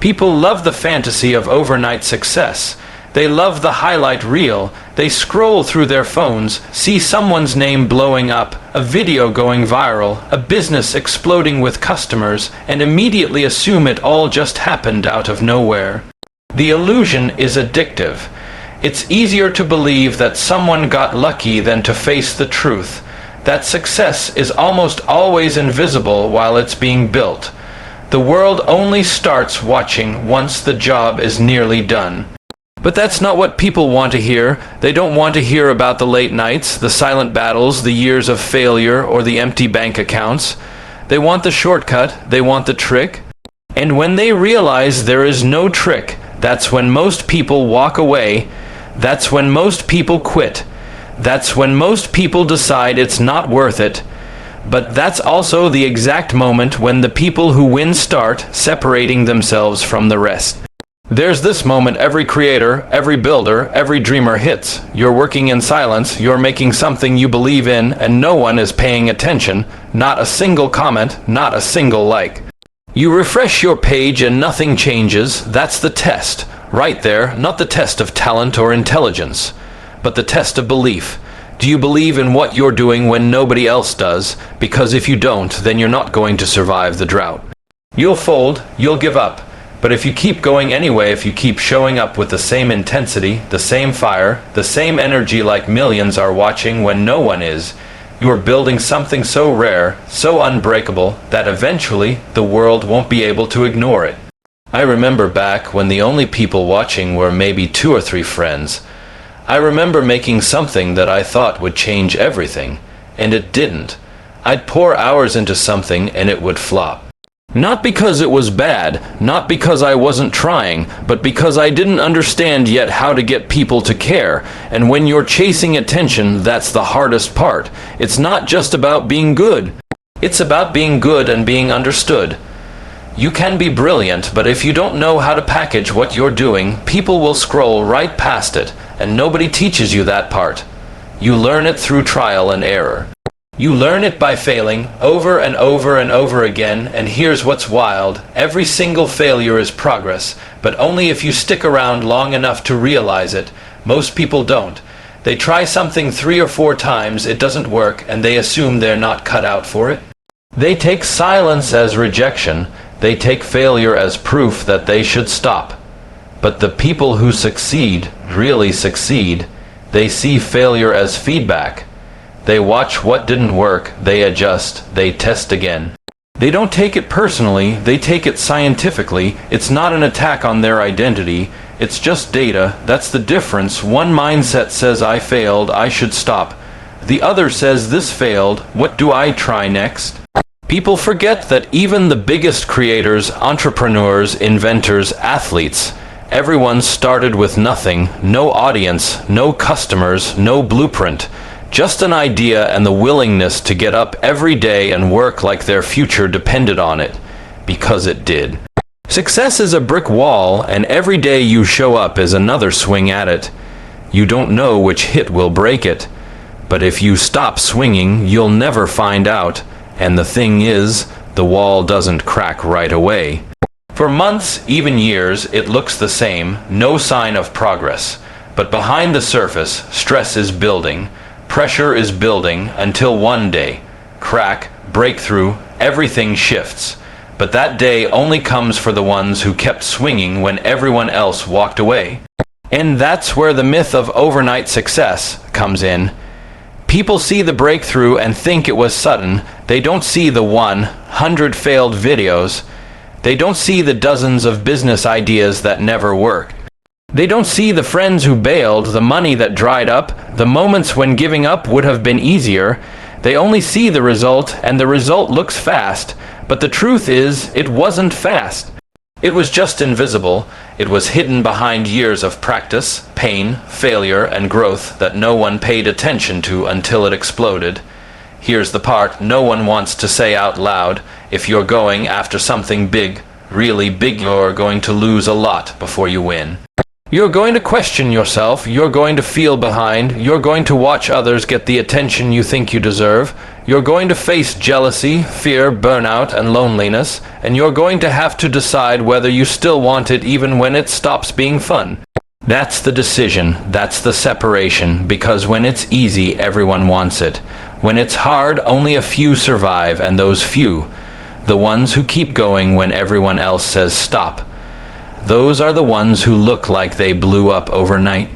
People love the fantasy of overnight success. They love the highlight reel. They scroll through their phones, see someone's name blowing up, a video going viral, a business exploding with customers, and immediately assume it all just happened out of nowhere. The illusion is addictive. It's easier to believe that someone got lucky than to face the truth, that success is almost always invisible while it's being built. The world only starts watching once the job is nearly done. But that's not what people want to hear. They don't want to hear about the late nights, the silent battles, the years of failure, or the empty bank accounts. They want the shortcut, they want the trick. And when they realize there is no trick, that's when most people walk away. That's when most people quit. That's when most people decide it's not worth it. But that's also the exact moment when the people who win start separating themselves from the rest. There's this moment every creator, every builder, every dreamer hits. You're working in silence, you're making something you believe in, and no one is paying attention. Not a single comment, not a single like. You refresh your page and nothing changes. That's the test. Right there, not the test of talent or intelligence, but the test of belief. Do you believe in what you're doing when nobody else does? Because if you don't, then you're not going to survive the drought. You'll fold, you'll give up. But if you keep going anyway, if you keep showing up with the same intensity, the same fire, the same energy like millions are watching when no one is, you are building something so rare, so unbreakable, that eventually the world won't be able to ignore it. I remember back when the only people watching were maybe 2 or 3 friends. I remember making something that I thought would change everything, and it didn't. I'd pour hours into something and it would flop. Not because it was bad, not because I wasn't trying, but because I didn't understand yet how to get people to care. And when you're chasing attention, that's the hardest part. It's not just about being good. It's about being good and being understood. You can be brilliant, but if you don't know how to package what you're doing, people will scroll right past it, and nobody teaches you that part. You learn it through trial and error. You learn it by failing over and over and over again, and here's what's wild. Every single failure is progress, but only if you stick around long enough to realize it. Most people don't. They try something 3 or 4 times, it doesn't work, and they assume they're not cut out for it. They take silence as rejection. They take failure as proof that they should stop. But the people who succeed, really succeed, they see failure as feedback. They watch what didn't work, they adjust, they test again. They don't take it personally, they take it scientifically. It's not an attack on their identity, it's just data. That's the difference. One mindset says I failed, I should stop. The other says this failed, what do I try next? People forget that even the biggest creators, entrepreneurs, inventors, athletes, everyone started with nothing, no audience, no customers, no blueprint. Just an idea and the willingness to get up every day and work like their future depended on it, because it did. Success is a brick wall, and every day you show up is another swing at it. You don't know which hit will break it, but if you stop swinging, you'll never find out, and the thing is, the wall doesn't crack right away. For months, even years, it looks the same, no sign of progress, but behind the surface, stress is building. Pressure is building until one day, crack, breakthrough, everything shifts. But that day only comes for the ones who kept swinging when everyone else walked away. And that's where the myth of overnight success comes in. People see the breakthrough and think it was sudden. They don't see the 100 failed videos. They don't see the dozens of business ideas that never worked. They don't see the friends who bailed, the money that dried up, the moments when giving up would have been easier. They only see the result, and the result looks fast. But the truth is, it wasn't fast. It was just invisible. It was hidden behind years of practice, pain, failure, and growth that no one paid attention to until it exploded. Here's the part no one wants to say out loud. If you're going after something big, really big, you're going to lose a lot before you win. You're going to question yourself, you're going to feel behind, you're going to watch others get the attention you think you deserve, you're going to face jealousy, fear, burnout, and loneliness, and you're going to have to decide whether you still want it even when it stops being fun. That's the decision, that's the separation, because when it's easy, everyone wants it. When it's hard, only a few survive, and those few, the ones who keep going when everyone else says stop. Those are the ones who look like they blew up overnight.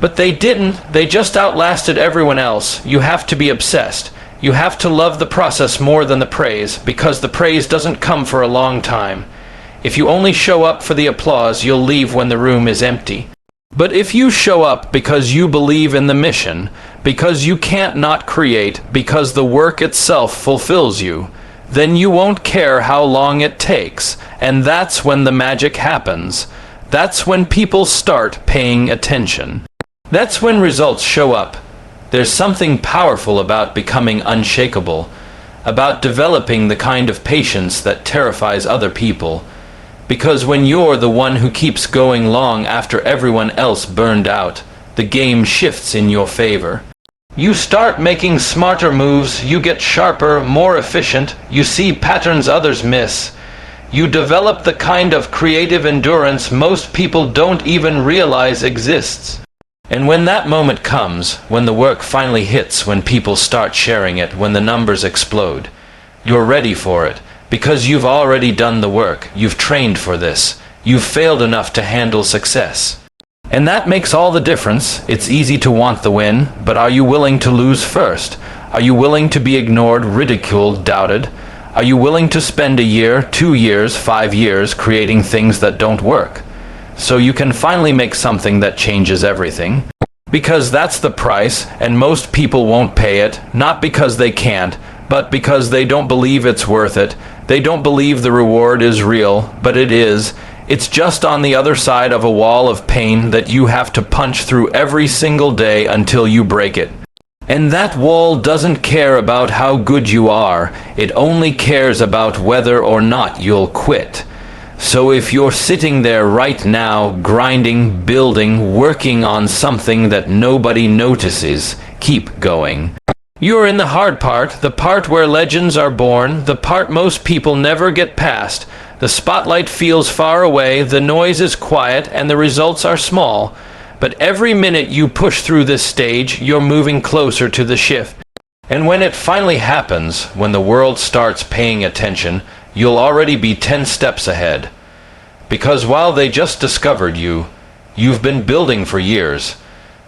But they didn't. They just outlasted everyone else. You have to be obsessed. You have to love the process more than the praise, because the praise doesn't come for a long time. If you only show up for the applause, you'll leave when the room is empty. But if you show up because you believe in the mission, because you can't not create, because the work itself fulfills you, then you won't care how long it takes, and that's when the magic happens. That's when people start paying attention. That's when results show up. There's something powerful about becoming unshakable, about developing the kind of patience that terrifies other people. Because when you're the one who keeps going long after everyone else burned out, the game shifts in your favor. You start making smarter moves, you get sharper, more efficient, you see patterns others miss. You develop the kind of creative endurance most people don't even realize exists. And when that moment comes, when the work finally hits, when people start sharing it, when the numbers explode, you're ready for it, because you've already done the work, you've trained for this, you've failed enough to handle success. And that makes all the difference. It's easy to want the win, but are you willing to lose first? Are you willing to be ignored, ridiculed, doubted? Are you willing to spend a year, 2 years, 5 years creating things that don't work? So you can finally make something that changes everything. Because that's the price, and most people won't pay it, not because they can't, but because they don't believe it's worth it. They don't believe the reward is real, but it is. It's just on the other side of a wall of pain that you have to punch through every single day until you break it. And that wall doesn't care about how good you are. It only cares about whether or not you'll quit. So if you're sitting there right now, grinding, building, working on something that nobody notices, keep going. You're in the hard part, the part where legends are born, the part most people never get past. The spotlight feels far away, the noise is quiet, and the results are small. But every minute you push through this stage, you're moving closer to the shift. And when it finally happens, when the world starts paying attention, you'll already be 10 steps ahead. Because while they just discovered you, you've been building for years.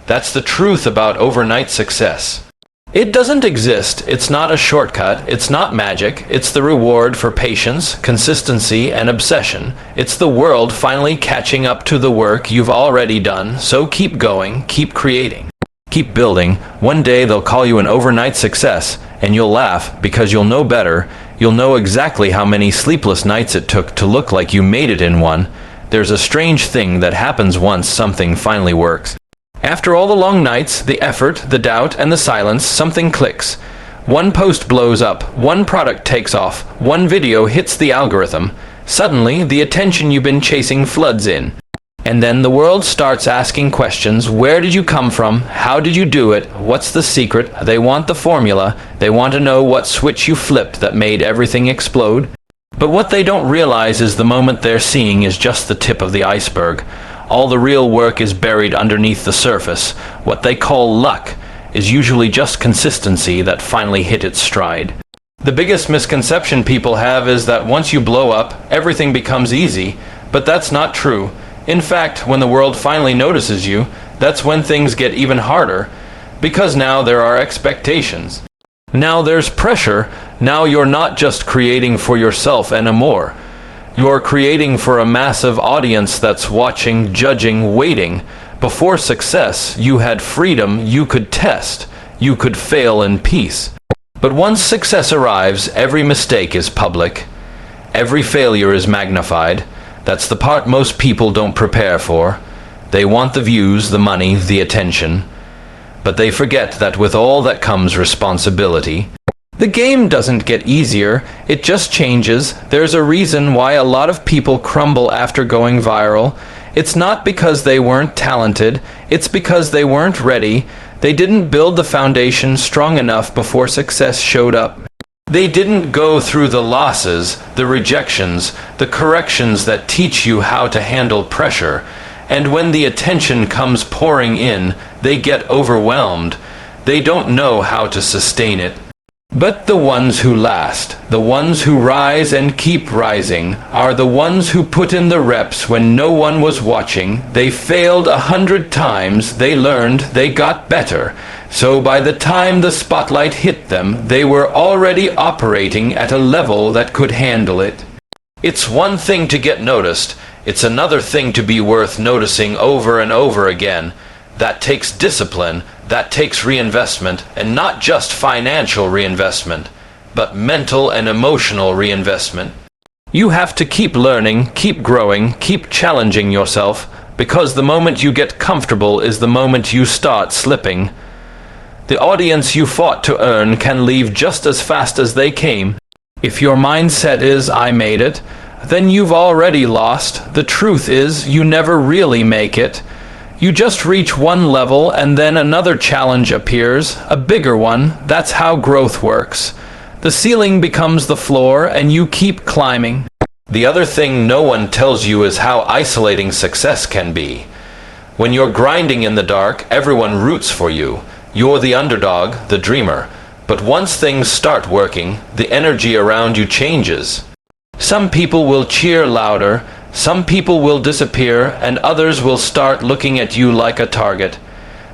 That's the truth about overnight success. It doesn't exist, it's not a shortcut, it's not magic, it's the reward for patience, consistency, and obsession. It's the world finally catching up to the work you've already done, so keep going, keep creating, keep building. One day they'll call you an overnight success, and you'll laugh because you'll know better. You'll know exactly how many sleepless nights it took to look like you made it in one. There's a strange thing that happens once something finally works. After all the long nights, the effort, the doubt, and the silence, something clicks. One post blows up, one product takes off, one video hits the algorithm. Suddenly, the attention you've been chasing floods in. And then the world starts asking questions. Where did you come from? How did you do it? What's the secret? They want the formula. They want to know what switch you flipped that made everything explode. But what they don't realize is the moment they're seeing is just the tip of the iceberg. All the real work is buried underneath the surface. What they call luck is usually just consistency that finally hit its stride. The biggest misconception people have is that once you blow up, everything becomes easy, but that's not true. In fact, when the world finally notices you, that's when things get even harder, because now there are expectations. Now there's pressure. Now you're not just creating for yourself anymore. You're creating for a massive audience that's watching, judging, waiting. Before success, you had freedom, you could test, you could fail in peace. But once success arrives, every mistake is public. Every failure is magnified. That's the part most people don't prepare for. They want the views, the money, the attention. But they forget that with all that comes responsibility. The game doesn't get easier, it just changes. There's a reason why a lot of people crumble after going viral, It's not because they weren't talented, it's because they weren't ready. They didn't build the foundation strong enough before success showed up. They didn't go through the losses, the rejections, the corrections that teach you how to handle pressure. And when the attention comes pouring in, they get overwhelmed. They don't know how to sustain it. But the ones who last, the ones who rise and keep rising, are the ones who put in the reps when no one was watching. They failed 100 times, they learned, they got better. So by the time the spotlight hit them, they were already operating at a level that could handle it. It's one thing to get noticed, it's another thing to be worth noticing over and over again. That takes discipline, that takes reinvestment, and not just financial reinvestment, but mental and emotional reinvestment. You have to keep learning, keep growing, keep challenging yourself, because the moment you get comfortable is the moment you start slipping. The audience you fought to earn can leave just as fast as they came. If your mindset is, "I made it," then you've already lost. The truth is, you never really make it. You just reach one level and then another challenge appears, a bigger one. That's how growth works. The ceiling becomes the floor and you keep climbing. The other thing no one tells you is how isolating success can be. When you're grinding in the dark, everyone roots for you. You're the underdog, the dreamer. But once things start working, the energy around you changes. Some people will cheer louder, some people will disappear, and others will start looking at you like a target.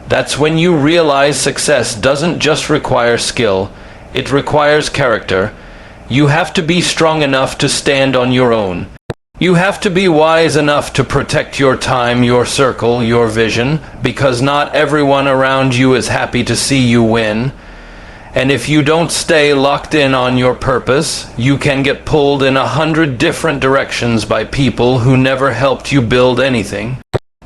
That's when you realize success doesn't just require skill, it requires character. You have to be strong enough to stand on your own. You have to be wise enough to protect your time, your circle, your vision, because not everyone around you is happy to see you win. And if you don't stay locked in on your purpose, you can get pulled in 100 different directions by people who never helped you build anything.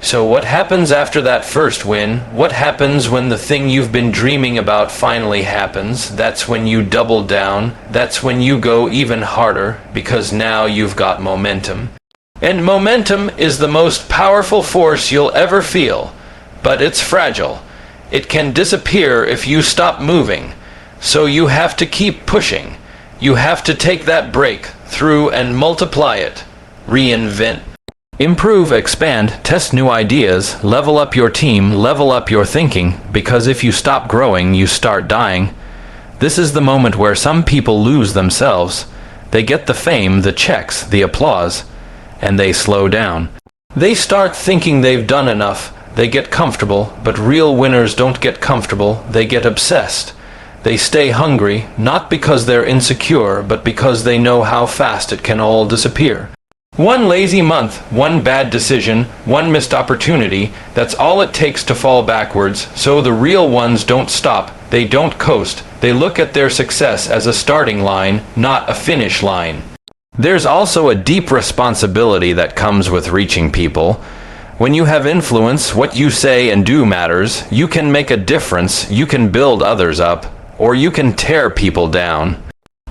So what happens after that first win? What happens when the thing you've been dreaming about finally happens? That's when you double down. That's when you go even harder, because now you've got momentum. And momentum is the most powerful force you'll ever feel, but it's fragile. It can disappear if you stop moving. So you have to keep pushing. You have to take that break through and multiply it. Reinvent. Improve, expand, test new ideas, level up your team, level up your thinking, because if you stop growing, you start dying. This is the moment where some people lose themselves. They get the fame, the checks, the applause, and they slow down. They start thinking they've done enough. They get comfortable, but real winners don't get comfortable, they get obsessed. They stay hungry, not because they're insecure, but because they know how fast it can all disappear. One lazy month, one bad decision, one missed opportunity, that's all it takes to fall backwards. So the real ones don't stop, they don't coast, they look at their success as a starting line, not a finish line. There's also a deep responsibility that comes with reaching people. When you have influence, what you say and do matters. You can make a difference, you can build others up, or you can tear people down.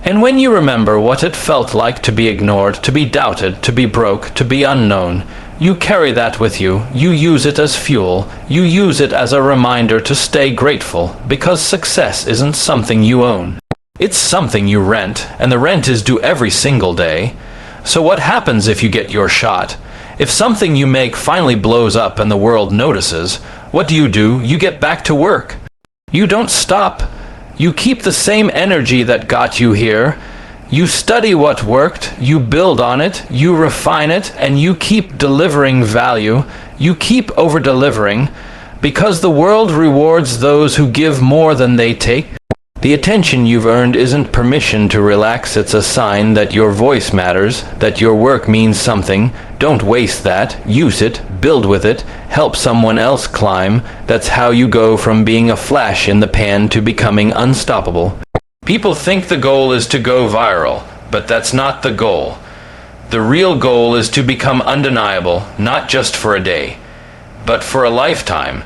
And when you remember what it felt like to be ignored, to be doubted, to be broke, to be unknown, you carry that with you. You use it as fuel. You use it as a reminder to stay grateful, because success isn't something you own. It's something you rent, and the rent is due every single day. So what happens if you get your shot? If something you make finally blows up and the world notices, what do? You get back to work. You don't stop. You keep the same energy that got you here. You study what worked, you build on it, you refine it, and you keep delivering value. You keep over-delivering, because the world rewards those who give more than they take. The attention you've earned isn't permission to relax, it's a sign that your voice matters, that your work means something. Don't waste that, use it, build with it, help someone else climb. That's how you go from being a flash in the pan to becoming unstoppable. People think the goal is to go viral, but that's not the goal. The real goal is to become undeniable, not just for a day, but for a lifetime.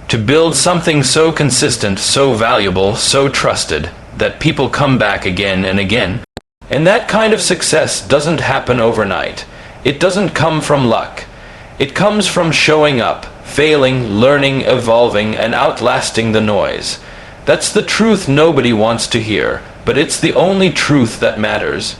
To build something so consistent, so valuable, so trusted, that people come back again and again. And that kind of success doesn't happen overnight. It doesn't come from luck. It comes from showing up, failing, learning, evolving, and outlasting the noise. That's the truth nobody wants to hear, but it's the only truth that matters.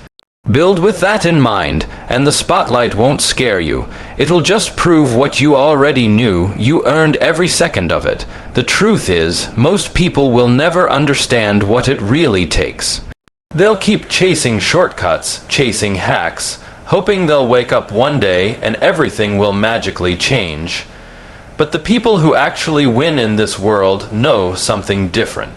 Build with that in mind, and the spotlight won't scare you. It'll just prove what you already knew. You earned every second of it. The truth is, most people will never understand what it really takes. They'll keep chasing shortcuts, chasing hacks, hoping they'll wake up one day and everything will magically change. But the people who actually win in this world know something different.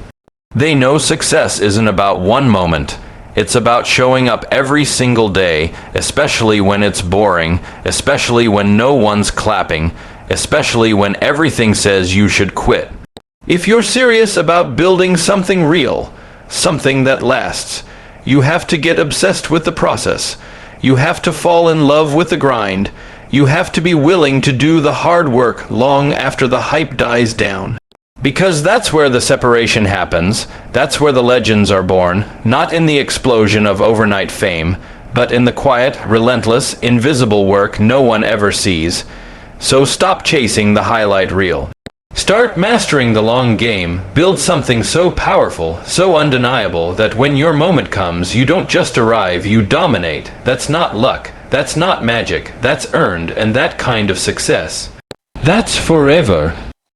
They know success isn't about one moment. It's about showing up every single day, especially when it's boring, especially when no one's clapping, especially when everything says you should quit. If you're serious about building something real, something that lasts, you have to get obsessed with the process. You have to fall in love with the grind. You have to be willing to do the hard work long after the hype dies down. Because that's where the separation happens, that's where the legends are born, not in the explosion of overnight fame, but in the quiet, relentless, invisible work no one ever sees. So stop chasing the highlight reel. Start mastering the long game. Build something so powerful, so undeniable, that when your moment comes, you don't just arrive, you dominate. That's not luck. That's not magic. That's earned, and that kind of success, that's forever.